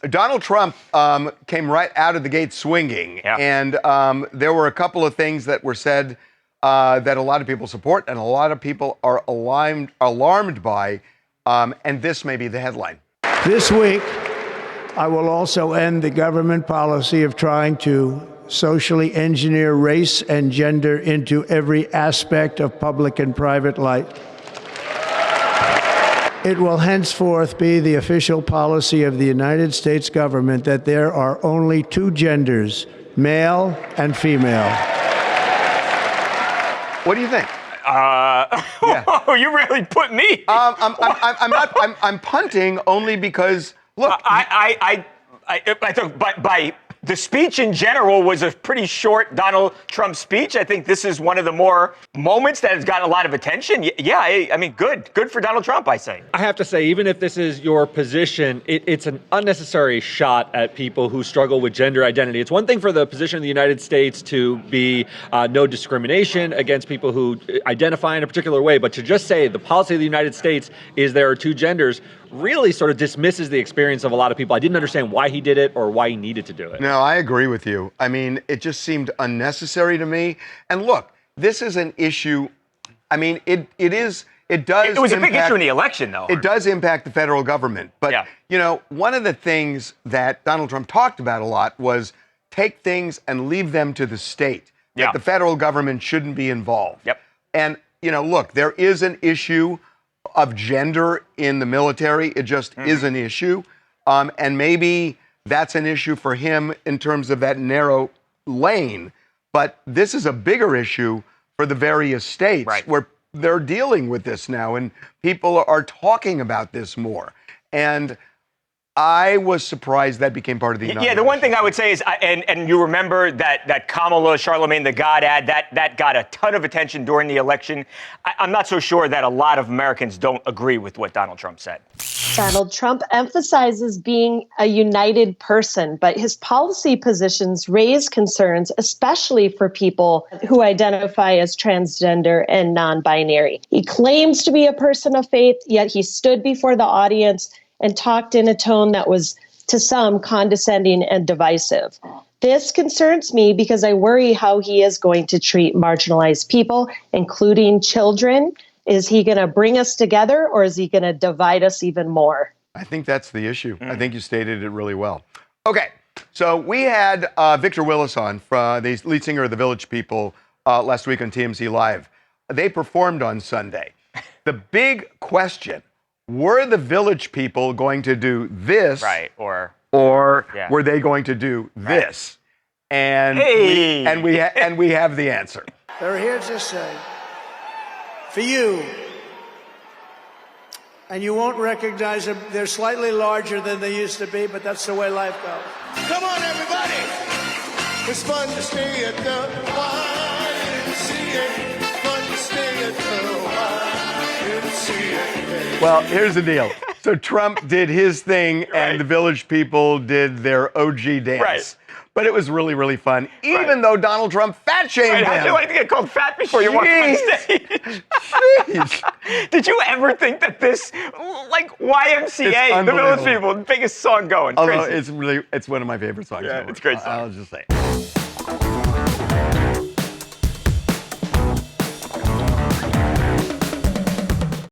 Donald Trump came right out of the gate swinging, and there were a couple of things that were said that a lot of people support and a lot of people are alarmed by, and this may be the headline. This week, I will also end the government policy of trying to socially engineer race and gender into every aspect of public and private life. It will henceforth be the official policy of the United States government that there are only two genders, male and female. What do you think? Oh, you really put me. I'm punting only because look. I thought by the speech in general was a pretty short Donald Trump speech. I think this is one of the more moments that has gotten a lot of attention. Yeah, I mean, good for Donald Trump, I say. I have to say, even if this is your position, it's an unnecessary shot at people who struggle with gender identity. It's one thing for the position of the United States to be no discrimination against people who identify in a particular way, but to just say the policy of the United States is there are two genders really sort of dismisses the experience of a lot of people. I didn't understand why he did it or why he needed to do it. No, I agree with you. I mean, it just seemed unnecessary to me. And look, this is an issue. I mean, it does. It was a big issue in the election, though. It does impact the federal government. But, you know, one of the things that Donald Trump talked about a lot was take things and leave them to the state. That the federal government shouldn't be involved. And, you know, look, there is an issue of gender in the military. It just is an issue. And maybe that's an issue for him in terms of that narrow lane. But this is a bigger issue for the various states where they're dealing with this now and people are talking about this more. And I was surprised that became part of the inauguration. Yeah, the one thing I would say is, and you remember that Kamala Charlemagne the God ad, that got a ton of attention during the election. I'm not so sure that a lot of Americans don't agree with what Donald Trump said. Donald Trump emphasizes being a united person, but his policy positions raise concerns, especially for people who identify as transgender and non-binary. He claims to be a person of faith, yet he stood before the audience and talked in a tone that was, to some, condescending and divisive. This concerns me because I worry how he is going to treat marginalized people, including children. Is he going to bring us together or is he going to divide us even more? I think that's the issue. I think you stated it really well. Okay, so we had Victor Willis on, the lead singer of the Village People, last week on TMZ Live. They performed on Sunday. The big question, were the Village People going to do this? Or were they going to do this? And we have the answer. They're here to say, for you, and you won't recognize them, they're slightly larger than they used to be, but that's the way life goes. Come on, everybody! It's fun to stay at the YMCA. It's fun to stay at the YMCA. Well, here's the deal. So Trump did his thing, and the Village People did their OG dance. But it was really, really fun, even though Donald Trump fat-shamed him. You like to get called fat before you walk on stage. Jeez. Did you ever think that this, like YMCA, the Village People, biggest song going? Although it's one of my favorite songs. Yeah, it's a great song. I'll just say.